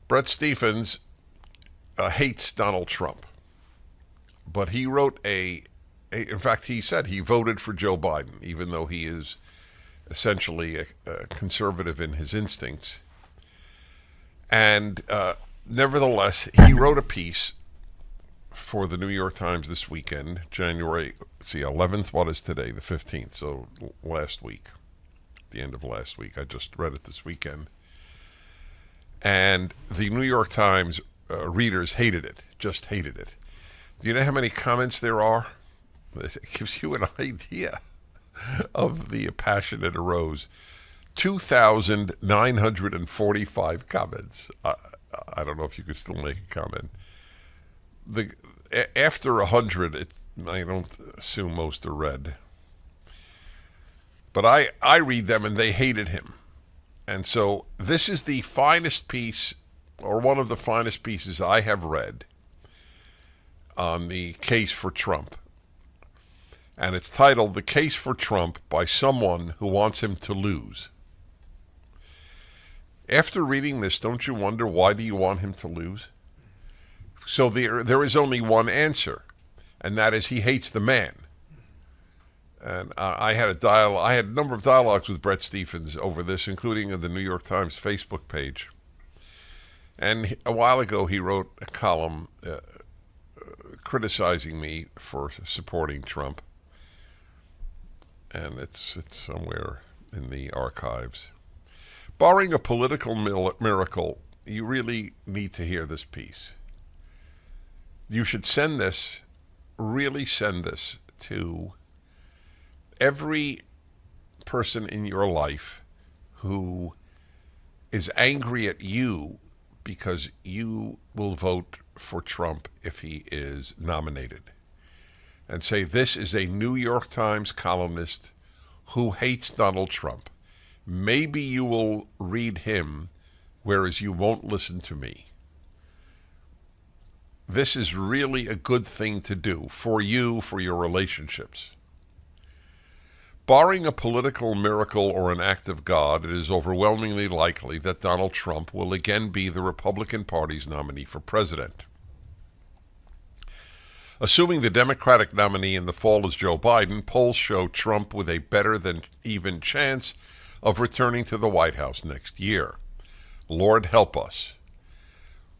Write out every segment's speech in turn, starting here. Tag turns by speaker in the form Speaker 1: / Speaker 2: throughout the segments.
Speaker 1: Brett Stephens hates Donald Trump, but he wrote in fact, he said he voted for Joe Biden, even though he is essentially a conservative in his instincts. And nevertheless, he wrote a piece for the New York Times this weekend, January 11th. What is today? The 15th. So last week, the end of last week. I just read it this weekend. And the New York Times readers hated it, just hated it. Do you know how many comments there are? It gives you an idea of the passion that arose. 2,945 comments. I don't know if you could still make a comment. After 100, I don't assume most are read. But I read them and they hated him. And so this is the finest piece, or one of the finest pieces I have read on the case for Trump. And it's titled, "The Case for Trump by Someone Who Wants Him to Lose." After reading this, don't you wonder, why do you want him to lose? So there is only one answer, and that is he hates the man. And I had a number of dialogues with Brett Stephens over this, including in the New York Times Facebook page. And a while ago, he wrote a column criticizing me for supporting Trump. And it's somewhere in the archives. Barring a political miracle, you really need to hear this piece. You should really send this to every person in your life who is angry at you because you will vote for Trump if he is nominated. And say, this is a New York Times columnist who hates Donald Trump. Maybe you will read him, whereas you won't listen to me. This is really a good thing to do for you, for your relationships. Barring a political miracle or an act of God, it is overwhelmingly likely that Donald Trump will again be the Republican Party's nominee for president. Assuming the Democratic nominee in the fall is Joe Biden, polls show Trump with a better than even chance of returning to the White House next year. Lord help us.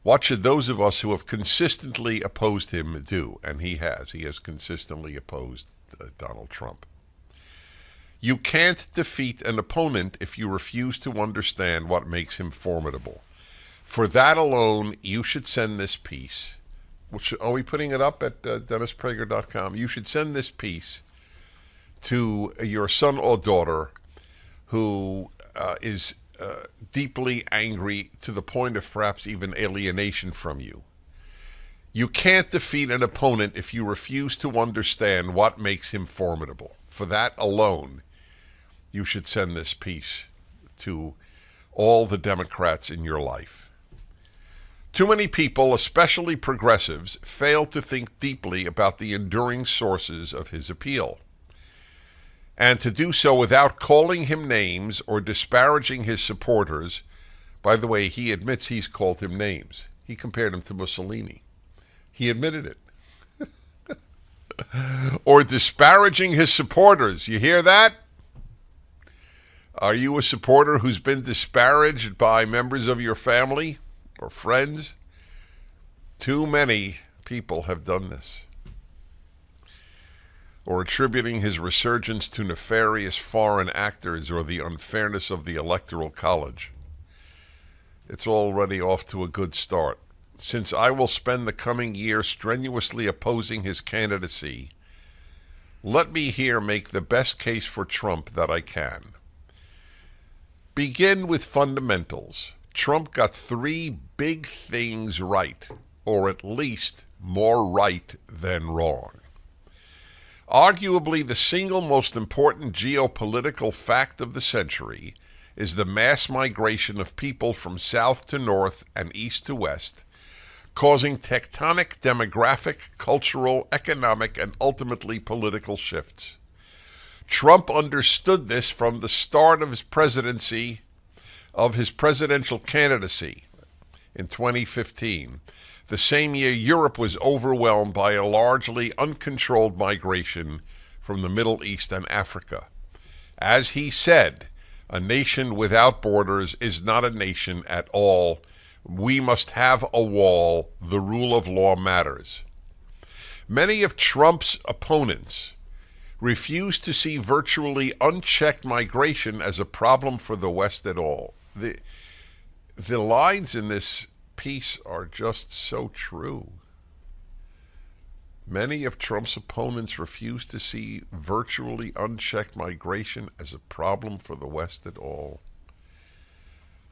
Speaker 1: What should those of us who have consistently opposed him do? And he has. He has consistently opposed Donald Trump. You can't defeat an opponent if you refuse to understand what makes him formidable. For that alone, you should send this piece. Are we putting it up at DennisPrager.com? You should send this piece to your son or daughter who is deeply angry to the point of perhaps even alienation from you. You can't defeat an opponent if you refuse to understand what makes him formidable. For that alone, you should send this piece to all the Democrats in your life. Too many people, especially progressives, fail to think deeply about the enduring sources of his appeal, and to do so without calling him names or disparaging his supporters. By the way, he admits he's called him names. He compared him to Mussolini. He admitted it. Or disparaging his supporters. You hear that? Are you a supporter who's been disparaged by members of your family or friends? Too many people have done this. Or attributing his resurgence to nefarious foreign actors or the unfairness of the Electoral College. It's already off to a good start. Since I will spend the coming year strenuously opposing his candidacy, let me here make the best case for Trump that I can. Begin with fundamentals. Trump got 3 big things right, or at least more right than wrong. Arguably the single most important geopolitical fact of the century is the mass migration of people from south to north and east to west, causing tectonic demographic, cultural, economic, and ultimately political shifts. Trump understood this from the start of his presidency, of his presidential candidacy. in 2015, the same year Europe was overwhelmed by a largely uncontrolled migration from the Middle East and Africa. As he said, a nation without borders is not a nation at all. We must have a wall. The rule of law matters. Many of Trump's opponents refuse to see virtually unchecked migration as a problem for the West at all. The lines in this piece are just so true. Many of Trump's opponents refuse to see virtually unchecked migration as a problem for the West at all.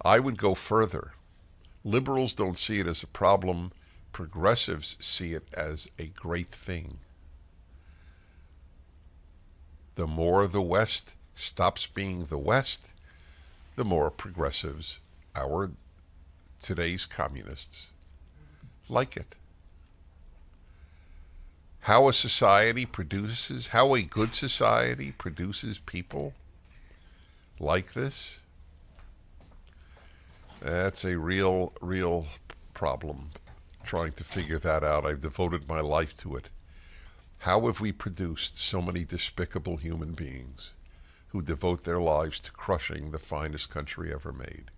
Speaker 1: I would go further. Liberals don't see it as a problem. Progressives see it as a great thing. The more the West stops being the West, the more progressives, today's communists, like it. How a good society produces people like this, that's a real problem. Trying to figure that out. I've devoted my life to it. How have we produced so many despicable human beings who devote their lives to crushing the finest country ever made?